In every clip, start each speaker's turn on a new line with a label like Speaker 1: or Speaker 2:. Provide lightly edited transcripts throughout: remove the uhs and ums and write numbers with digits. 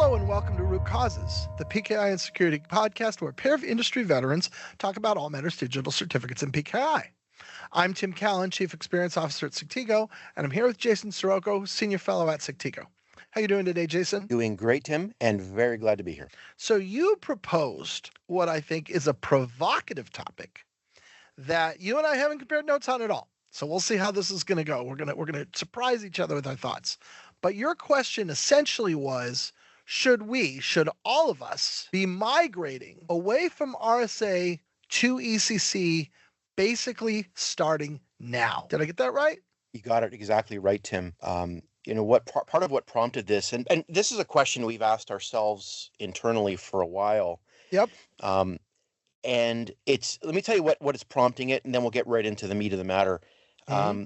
Speaker 1: Hello and welcome to Root Causes, the PKI and Security podcast where a pair of industry veterans talk about all matters digital certificates in PKI. I'm Tim Callan, Chief Experience Officer at Sectigo, and I'm here with Jason Sirocco, Senior Fellow at Sectigo. How you doing today, Jason?
Speaker 2: Doing great, Tim, and very glad to be here.
Speaker 1: So you proposed what I think is a provocative topic that you and I haven't compared notes on at all. So we'll see how this is going to go. We're going to surprise each other with our thoughts. But your question essentially was, should all of us be migrating away from RSA to ECC basically starting now? Did I get that right?
Speaker 2: You got it exactly right, Tim. What part of what prompted this, and this is a question we've asked ourselves internally for a while.
Speaker 1: Yep.
Speaker 2: And let me tell you what is prompting it, and then we'll get right into the meat of the matter.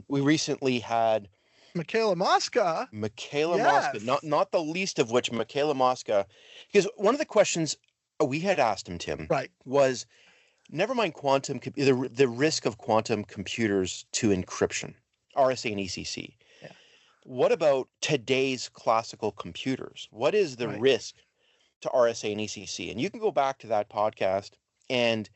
Speaker 2: We recently had
Speaker 1: Michaela Mosca,
Speaker 2: not the least of which Michaela Mosca, because one of the questions we had asked him, Tim, was, never mind the risk of quantum computers to encryption, RSA and ECC.
Speaker 1: Yeah.
Speaker 2: What about today's classical computers? What is the risk to RSA and ECC? And you can go back to that podcast and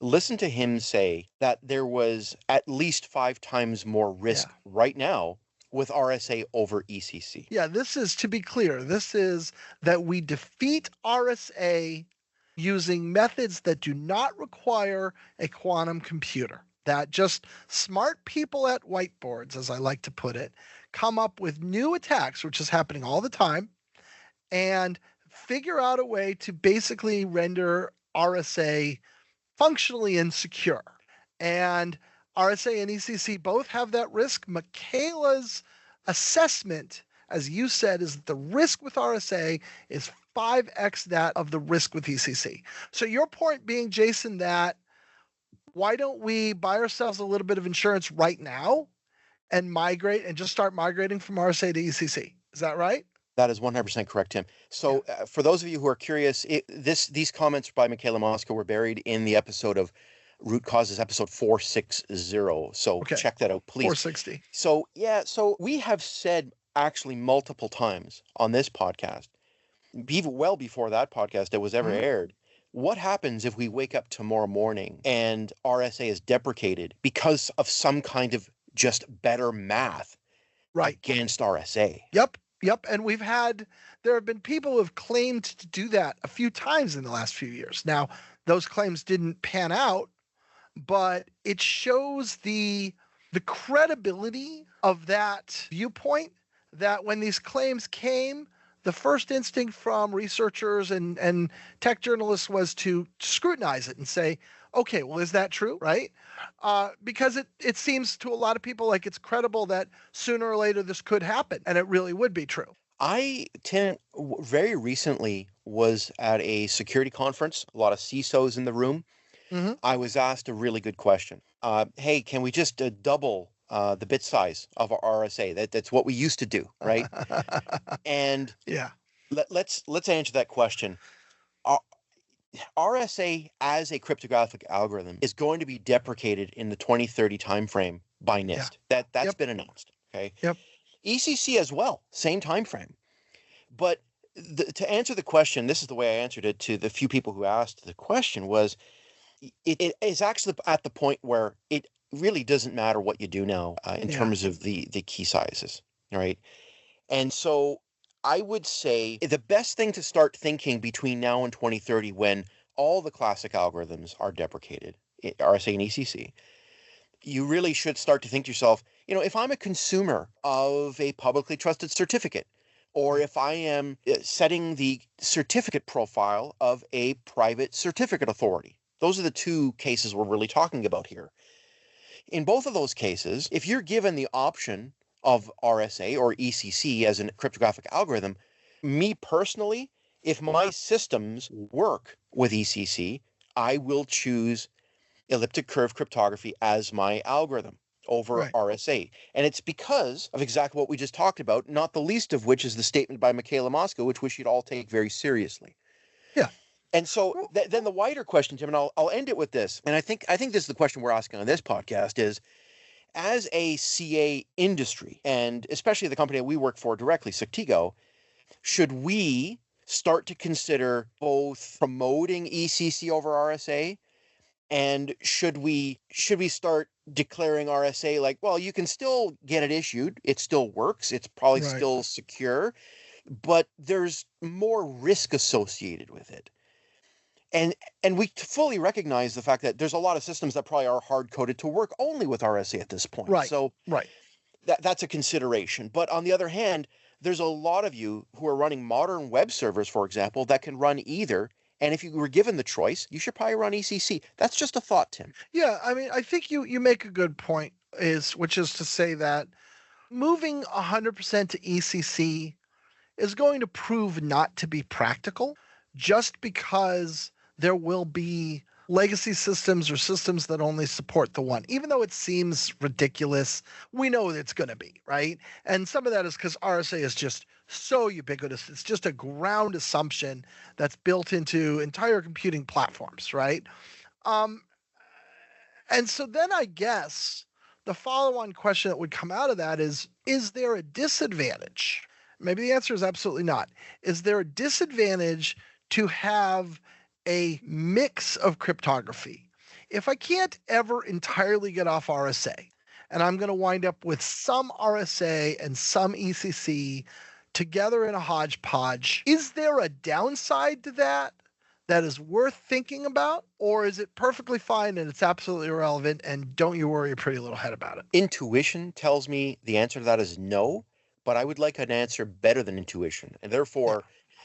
Speaker 2: listen to him say that there was at least 5 times more risk right now with RSA over ECC.
Speaker 1: Yeah, this is, to be clear, this is that we defeat RSA using methods that do not require a quantum computer. That just smart people at whiteboards, as I like to put it, come up with new attacks, which is happening all the time, and figure out a way to basically render RSA functionally insecure. And RSA and ECC both have that risk. Michaela's assessment, as you said, is that the risk with RSA is 5x that of the risk with ECC. So your point being, Jason, that why don't we buy ourselves a little bit of insurance right now and migrate and just start migrating from RSA to ECC? Is that right?
Speaker 2: That is 100% correct, Tim. So for those of you who are curious, these comments by Michaela Mosca were buried in the episode of Root Causes, episode 460. So check that out, please.
Speaker 1: 460.
Speaker 2: So we have said actually multiple times on this podcast, even well before that podcast that was ever aired, what happens if we wake up tomorrow morning and RSA is deprecated because of some kind of just better math against RSA?
Speaker 1: Yep. And there have been people who have claimed to do that a few times in the last few years. Now, those claims didn't pan out, but it shows the credibility of that viewpoint, that when these claims came, the first instinct from researchers and tech journalists was to scrutinize it and say, okay, well, is that true, right? Because it seems to a lot of people like it's credible that sooner or later this could happen, and it really would be true.
Speaker 2: I very recently was at a security conference, a lot of CISOs in the room. Mm-hmm. I was asked a really good question. Hey, can we just double the bit size of our RSA? That's what we used to do, right? And let's answer that question. RSA as a cryptographic algorithm is going to be deprecated in the 2030 timeframe by NIST. That's been announced. Okay.
Speaker 1: Yep.
Speaker 2: ECC as well, same timeframe. But to answer the question, this is the way I answered it to the few people who asked the question, was it is actually at the point where it really doesn't matter what you do now in terms of the key sizes, right? And so I would say the best thing to start thinking between now and 2030, when all the classic algorithms are deprecated, RSA and ECC, you really should start to think to yourself, if I'm a consumer of a publicly trusted certificate, or if I am setting the certificate profile of a private certificate authority, those are the two cases we're really talking about here. In both of those cases, if you're given the option of RSA or ECC as a cryptographic algorithm, me personally, if my systems work with ECC, I will choose elliptic curve cryptography as my algorithm over RSA. And it's because of exactly what we just talked about, not the least of which is the statement by Michaela Mosca, which we should all take very seriously.
Speaker 1: Yeah.
Speaker 2: And so then the wider question, Tim, and I'll end it with this, and I think this is the question we're asking on this podcast, is as a CA industry, and especially the company that we work for directly, Sectigo, should we start to consider both promoting ECC over RSA, and should we start declaring RSA like, well, you can still get it issued, it still works, it's probably
Speaker 1: Right.
Speaker 2: still secure, but there's more risk associated with it. And we fully recognize the fact that there's a lot of systems that probably are hard coded to work only with RSA at this point.
Speaker 1: Right.
Speaker 2: So
Speaker 1: Right.
Speaker 2: that's a consideration. But on the other hand, there's a lot of you who are running modern web servers, for example, that can run either. And if you were given the choice, you should probably run ECC. That's just a thought, Tim.
Speaker 1: Yeah, I mean, I think you make a good point, which is to say that moving 100% to ECC is going to prove not to be practical just because there will be legacy systems or systems that only support the one. Even though it seems ridiculous, we know it's going to be, right? And some of that is because RSA is just so ubiquitous. It's just a ground assumption that's built into entire computing platforms, right? Um, and so then I guess the follow on question that would come out of that is there a disadvantage? Maybe the answer is absolutely not. Is there a disadvantage to have a mix of cryptography? If I can't ever entirely get off RSA, and I'm going to wind up with some RSA and some ECC together in a hodgepodge, is there a downside to that is worth thinking about? Or is it perfectly fine and it's absolutely irrelevant and don't you worry your pretty little head about it?
Speaker 2: Intuition tells me the answer to that is no, but I would like an answer better than intuition. And
Speaker 1: Yeah.
Speaker 2: therefore,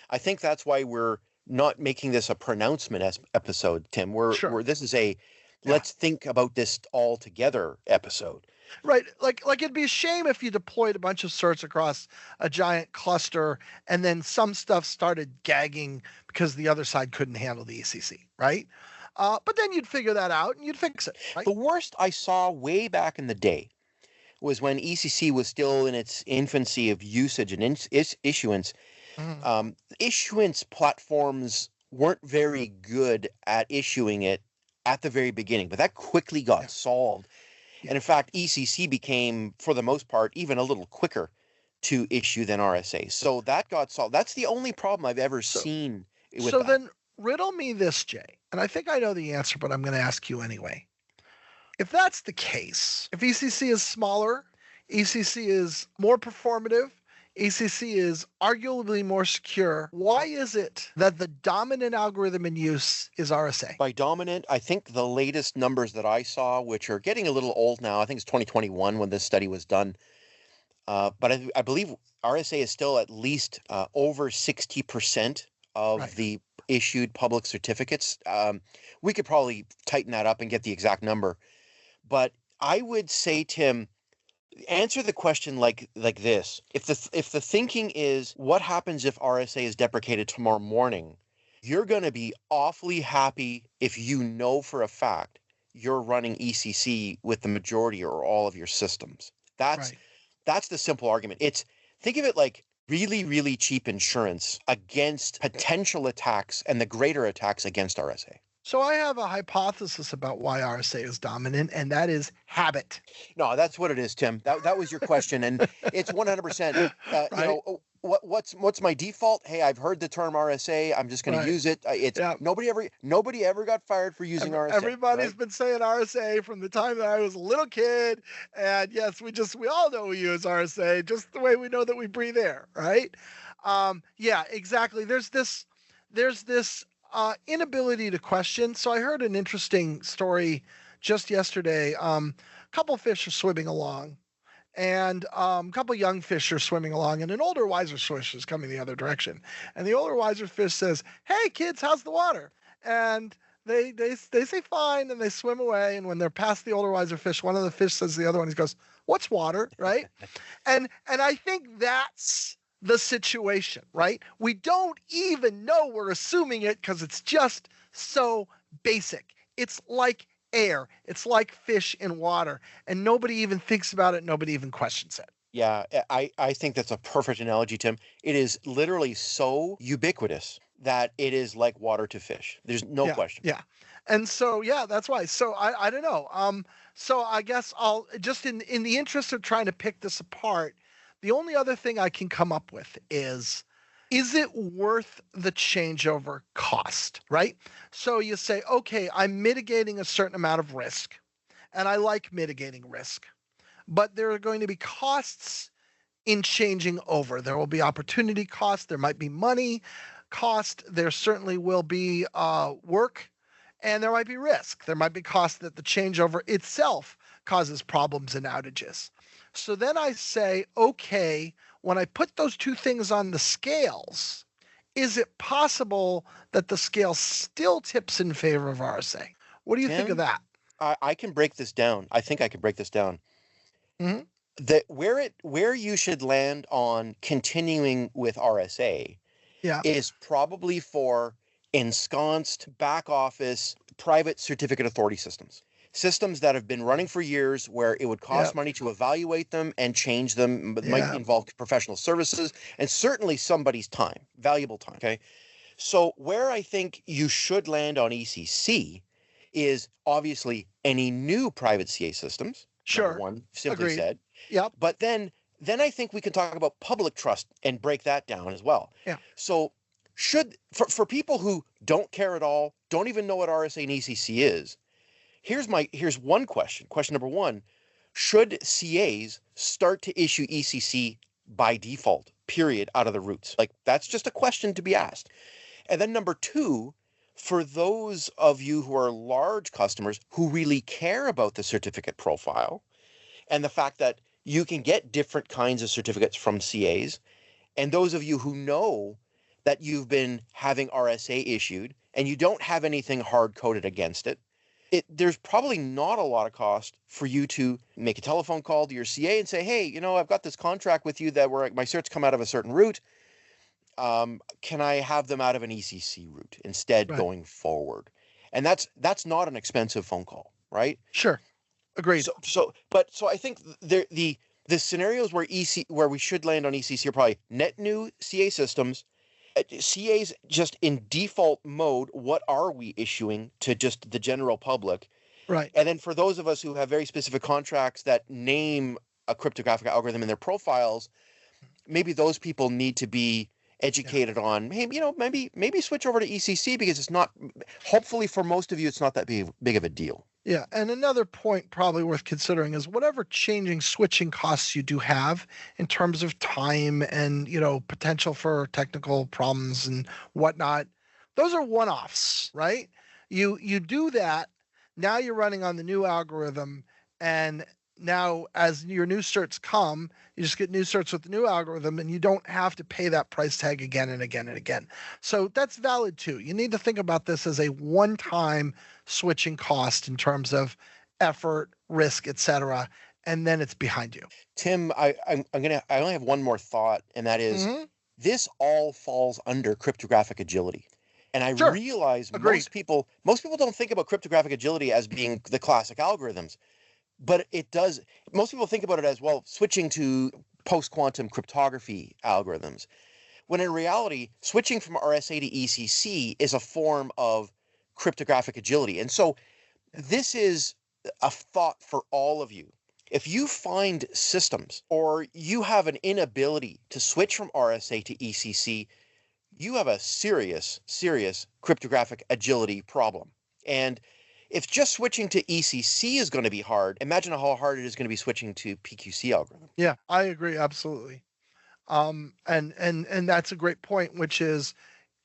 Speaker 2: I think that's why we're not making this a pronouncement episode, Tim.
Speaker 1: Sure.
Speaker 2: This is a
Speaker 1: Yeah.
Speaker 2: let's think about this all together episode.
Speaker 1: Right. Like it'd be a shame if you deployed a bunch of certs across a giant cluster and then some stuff started gagging because the other side couldn't handle the ECC, right? But then you'd figure that out and you'd fix it, right?
Speaker 2: The worst I saw way back in the day was when ECC was still in its infancy of usage and issuance.
Speaker 1: Mhm.
Speaker 2: Issuance platforms weren't very good at issuing it at the very beginning, but that quickly got
Speaker 1: Yeah.
Speaker 2: solved. And in fact, ECC became, for the most part, even a little quicker to issue than RSA. So that got solved. That's the only problem I've ever
Speaker 1: So
Speaker 2: seen with
Speaker 1: so
Speaker 2: that.
Speaker 1: then riddle me this, Jay. And I think I know the answer, but I'm going to ask you anyway. If that's the case, if ECC is smaller, ECC is more performative, ECC is arguably more secure, why is it that the dominant algorithm in use is RSA?
Speaker 2: By dominant, I think the latest numbers that I saw, which are getting a little old now, I think it's 2021 when this study was done, but I believe RSA is still at least over 60% of
Speaker 1: Right.
Speaker 2: the issued public certificates. We could probably tighten that up and get the exact number. But I would say, Tim, answer the question like this. If the thinking is what happens if RSA is deprecated tomorrow morning, you're going to be awfully happy if you know for a fact you're running ECC with the majority or all of your systems. That's
Speaker 1: Right.
Speaker 2: that's the simple argument. Think of it like really, really cheap insurance against potential attacks and the greater attacks against RSA.
Speaker 1: So I have a hypothesis about why RSA is dominant, and that is habit.
Speaker 2: No, that's what it is, Tim. That was your question, and it's 100%.
Speaker 1: Right.
Speaker 2: What's my default? Hey, I've heard the term RSA. I'm just going to
Speaker 1: Right.
Speaker 2: use it. It's
Speaker 1: Yeah.
Speaker 2: nobody ever got fired for using RSA.
Speaker 1: Everybody's
Speaker 2: Right?
Speaker 1: been saying RSA from the time that I was a little kid, and yes, we all know we use RSA just the way we know that we breathe air, right? Yeah, exactly. There's this inability to question. So I heard an interesting story just yesterday. A couple fish are swimming along, and a couple young fish are swimming along, and an older, wiser fish is coming the other direction. And the older, wiser fish says, "Hey, kids, how's the water?" And they say fine, and they swim away. And when they're past the older, wiser fish, one of the fish says to the other one, he goes, "What's water?" Right? And I think that's the situation, right? We don't even know we're assuming it because it's just so basic. It's like air. It's like fish in water, and nobody even thinks about it. Nobody even questions it.
Speaker 2: Yeah, I think that's a perfect analogy, Tim. It is literally so ubiquitous that it is like water to fish. There's no
Speaker 1: Yeah,
Speaker 2: question.
Speaker 1: yeah. And so yeah, that's why. So I don't know. So I guess I'll just in the interest of trying to pick this apart, the only other thing I can come up with is is it worth the changeover cost, right? So you say, okay, I'm mitigating a certain amount of risk, and I like mitigating risk, but there are going to be costs in changing over. There will be opportunity cost, there might be money cost, there certainly will be work, and there might be risk. There might be cost that the changeover itself causes problems and outages. So then I say, okay, when I put those two things on the scales, is it possible that the scale still tips in favor of RSA? What do you think of
Speaker 2: Tim,
Speaker 1: that?
Speaker 2: I can break this down. I think I can break this down.
Speaker 1: Hmm.
Speaker 2: That where you should land on continuing with RSA
Speaker 1: Yeah,
Speaker 2: is probably for ensconced back office private certificate authority systems. Systems that have been running for years where it would
Speaker 1: yeah,
Speaker 2: cost money to evaluate them and change them, but might
Speaker 1: yeah.
Speaker 2: involve professional services and certainly somebody's time, valuable time. Okay. So where I think you should land on ECC is obviously any new private CA systems, number
Speaker 1: Sure.
Speaker 2: one, simply
Speaker 1: Agreed.
Speaker 2: said.
Speaker 1: Yep.
Speaker 2: But then I think we can talk about public trust and break that down as well.
Speaker 1: Yeah.
Speaker 2: So should for people who don't care at all, don't even know what RSA and ECC is, here's one question. Question number one, should CAs start to issue ECC by default, period, out of the roots? Like that's just a question to be asked. And then number two, for those of you who are large customers who really care about the certificate profile and the fact that you can get different kinds of certificates from CAs, and those of you who know that you've been having RSA issued and you don't have anything hard coded against it, there's probably not a lot of cost for you to make a telephone call to your CA and say, hey, I've got this contract with you that where my certs come out of a certain route. Can I have them out of an ECC route instead
Speaker 1: Right.
Speaker 2: going forward? And that's not an expensive phone call, right?
Speaker 1: Sure. Agreed.
Speaker 2: So I think the scenarios where we should land on ECC are probably net new CA systems, CAs just in default mode. What are we issuing to just the general public?
Speaker 1: Right.
Speaker 2: And then for those of us who have very specific contracts that name a cryptographic algorithm in their profiles, maybe those people need to be
Speaker 1: Yeah.
Speaker 2: educated on, hey, maybe switch over to ECC because it's not, hopefully for most of you, it's not that big of a deal.
Speaker 1: Yeah. And another point probably worth considering is whatever changing switching costs you do have in terms of time and, potential for technical problems and whatnot, those are one-offs, right? You do that, now you're running on the new algorithm, and now as your new certs come, you just get new certs with the new algorithm and you don't have to pay that price tag again and again and again. So that's valid too. You need to think about this as a one-time switching cost in terms of effort, risk, etc., and then it's behind you.
Speaker 2: Tim, I only have one more thought, and that is
Speaker 1: Hmm.
Speaker 2: this all falls under cryptographic agility. And I
Speaker 1: Sure.
Speaker 2: realize
Speaker 1: Agreed.
Speaker 2: most people don't think about cryptographic agility as being the classic algorithms, but it does. Most people think about it as, well, switching to post-quantum cryptography algorithms, when in reality, switching from RSA to ECC is a form of cryptographic agility. And so
Speaker 1: Yeah.
Speaker 2: this is a thought for all of you. If you find systems or you have an inability to switch from RSA to ECC, you have a serious, serious cryptographic agility problem. And if just switching to ECC is going to be hard, imagine how hard it is going to be switching to PQC algorithm.
Speaker 1: Yeah, I agree absolutely. And that's a great point, which is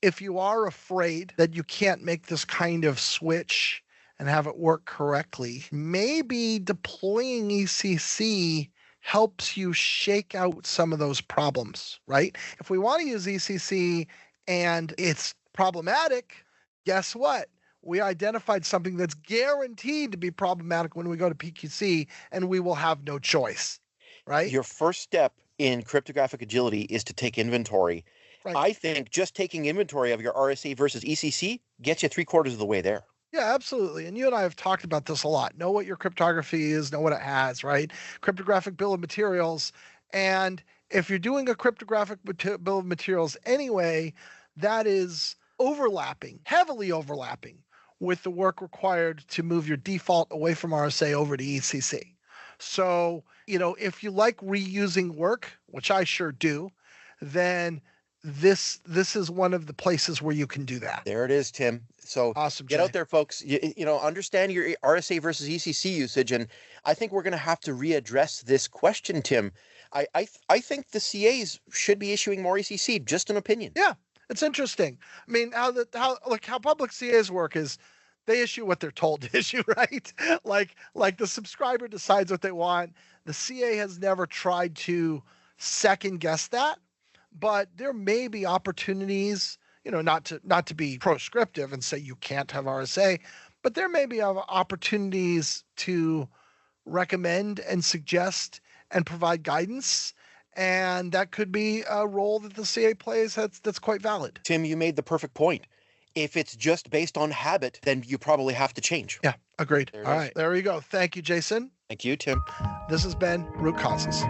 Speaker 1: if you are afraid that you can't make this kind of switch and have it work correctly, maybe deploying ECC helps you shake out some of those problems, right? If we want to use ECC and it's problematic, guess what? We identified something that's guaranteed to be problematic when we go to PQC, and we will have no choice, right?
Speaker 2: Your first step in cryptographic agility is to take inventory.
Speaker 1: Right.
Speaker 2: I think just taking inventory of your RSA versus ECC gets you 3/4 of the way there.
Speaker 1: Yeah, absolutely. And you and I have talked about this a lot. Know what your cryptography is, know what it has, right? Cryptographic bill of materials. And if you're doing a cryptographic bill of materials anyway, that is overlapping, heavily overlapping with the work required to move your default away from RSA over to ECC. So, if you like reusing work, which I sure do, then this is one of the places where you can do that.
Speaker 2: There it is, Tim. So
Speaker 1: Awesome,
Speaker 2: get
Speaker 1: Jay.
Speaker 2: out there, folks. Understand your RSA versus ECC usage, and I think we're going to have to readdress this question, Tim. I think the CAs should be issuing more ECC. Just an opinion.
Speaker 1: Yeah, it's interesting. I mean, how public CAs work is they issue what they're told to issue, right? Like the subscriber decides what they want. The CA has never tried to second guess that, but there may be opportunities, not to be proscriptive and say you can't have RSA, but there may be opportunities to recommend and suggest and provide guidance. And that could be a role that the CA plays that's quite valid.
Speaker 2: Tim, you made the perfect point. If it's just based on habit, then you probably have to change.
Speaker 1: Yeah, agreed. All right, there we go. Thank you, Jason.
Speaker 2: Thank you, Tim.
Speaker 1: This has been Root Causes.